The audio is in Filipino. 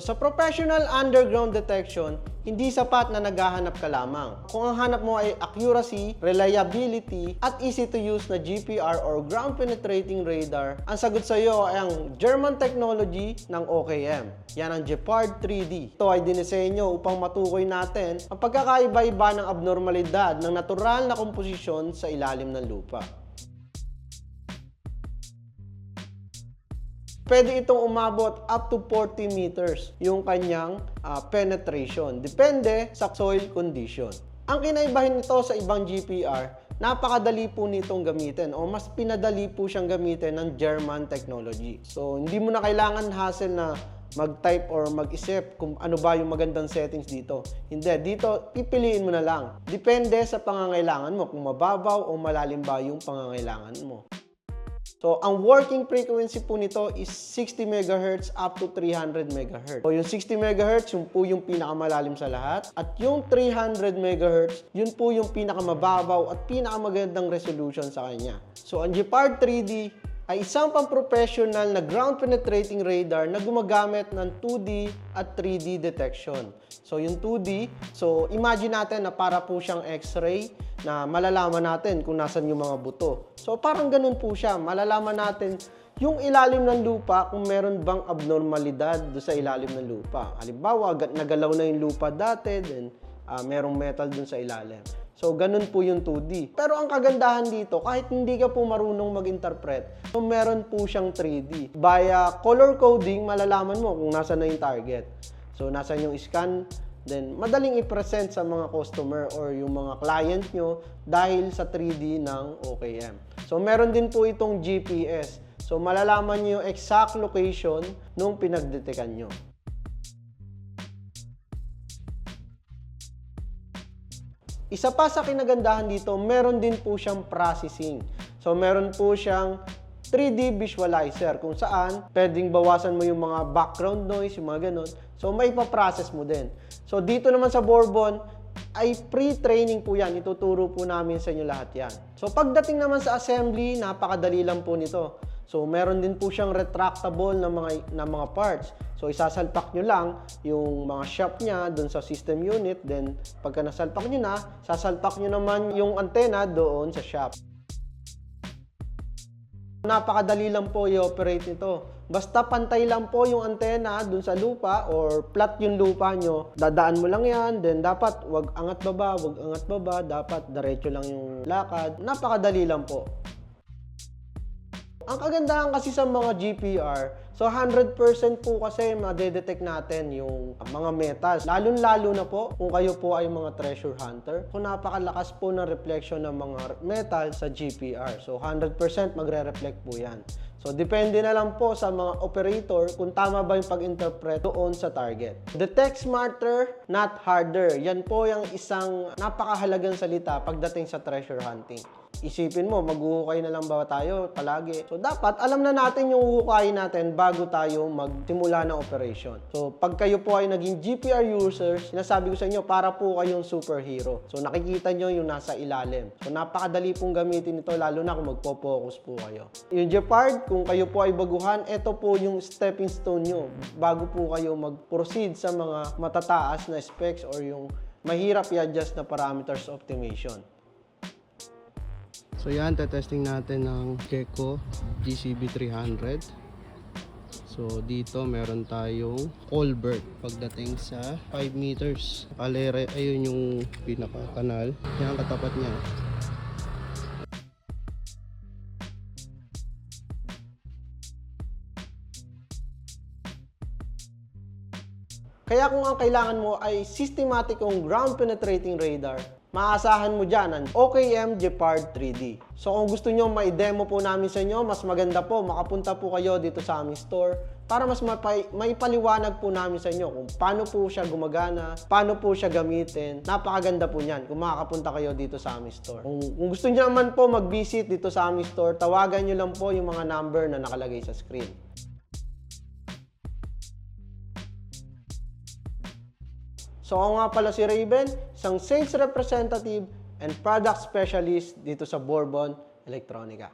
So sa professional underground detection, hindi sapat na naghahanap ka lamang. Kung ang hanap mo ay accuracy, reliability, at easy to use na GPR or ground penetrating radar, ang sagot sa iyo ay ang German technology ng OKM. Yan ang Gepard 3D. Ito ay dinisenyo upang matukoy natin ang pagkakaiba-iba ng abnormalidad ng natural na komposisyon sa ilalim ng lupa. Pwede itong umabot up to 40 meters yung kanyang penetration. Depende sa soil condition. Ang kinaibahin nito sa ibang GPR, napakadali po nitong gamitin o mas pinadali po siyang gamitin ng German technology. So, hindi mo na kailangan hassle na mag-type or mag-isip kung ano ba yung magandang settings dito. Hindi, dito pipiliin mo na lang. Depende sa pangangailangan mo kung mababaw o malalim ba yung pangangailangan mo. So, ang working frequency po nito is 60 MHz up to 300 MHz. So, yung 60 MHz, yun po yung pinakamalalim sa lahat. At yung 300 MHz, yun po yung pinakamababaw at pinakamagandang resolution sa kanya. So, ang Gepard 3D ay isang pang-professional na ground penetrating radar na gumagamit ng 2D at 3D detection. So, yung 2D, so imagine natin na para po siyang X-ray na malalaman natin kung nasan yung mga buto. So, parang ganun po siya. Malalaman natin yung ilalim ng lupa kung meron bang abnormalidad do sa ilalim ng lupa. Halimbawa, nagalaw na yung lupa dati, then merong metal dun sa ilalim. So, ganun po yung 2D. Pero ang kagandahan dito, kahit hindi ka po marunong mag-interpret, so meron po siyang 3D. Via color coding, malalaman mo kung nasan na yung target. So, nasan yung scan, then madaling i-present sa mga customer or yung mga client nyo dahil sa 3D ng OKM. So, meron din po itong GPS. So, malalaman nyo yung exact location nung pinagdetekan nyo. Isa pa sa kinagandahan dito, meron din po siyang processing. So, meron po siyang 3D visualizer kung saan pwedeng bawasan mo yung mga background noise, yung mga ganun. So, may ipaprocess mo din. So, dito naman sa Bourbon, ay pre-training po yan. Ituturo po namin sa inyo lahat yan. So, pagdating naman sa assembly, napakadali lang po nito. So, meron din po siyang retractable na mga parts. So, isasalpak nyo lang yung mga shop niya doon sa system unit. Then, pagka nasalpak nyo na, sasalpak nyo naman yung antena doon sa shop. Napakadali lang po i-operate nito. Basta pantay lang po yung antena dun sa lupa or flat yung lupa nyo. Dadaan mo lang yan, then dapat wag angat baba, wag angat baba, dapat diretso lang yung lakad. Napakadali lang po. Ang kagandahan kasi sa mga GPR, so 100% po kasi madedetect natin yung mga metals. Lalo-lalo na po kung kayo po ay mga treasure hunter. So napakalakas po ng reflection ng mga metal sa GPR. So 100% magre-reflect po yan. So depende na lang po sa mga operator kung tama ba yung pag-interpret doon sa target. Detect smarter, not harder. Yan po yung isang napakahalagang salita pagdating sa treasure hunting. Isipin mo, maghuhukay na lang ba tayo palagi? So, dapat alam na natin yung huhukayin natin bago tayo magsimula ng operation. So, pag kayo po ay naging GPR users, sinasabi ko sa inyo, para po kayong superhero. So, nakikita nyo yung nasa ilalim. So, napakadali pong gamitin ito, lalo na kung magpo-focus po kayo. Yung Gepard, kung kayo po ay baguhan, ito po yung stepping stone nyo bago po kayo mag-proceed sa mga matataas na specs or yung mahirap i-adjust na parameters optimization. So yan, testing natin ng Gecko GCB300. So dito meron tayong Colbert pagdating sa 5 meters. Kalere, ayun yung pinaka-kanal. Yan ang katapat niya. Kaya kung ang kailangan mo ay systematic kong ground penetrating radar, maasahan mo dyan ang OKM Gepard 3D. So kung gusto nyo ma-demo po namin sa inyo, mas maganda po, makapunta po kayo dito sa aming store para mas maipaliwanag po namin sa inyo kung paano po siya gumagana, paano po siya gamitin. Napakaganda po niyan kung makakapunta kayo dito sa aming store. Kung gusto nyo naman po mag-visit dito sa aming store, tawagan nyo lang po yung mga number na nakalagay sa screen. So ako nga pala si Raven, isang sales representative and product specialist dito sa Bourbon Electronica.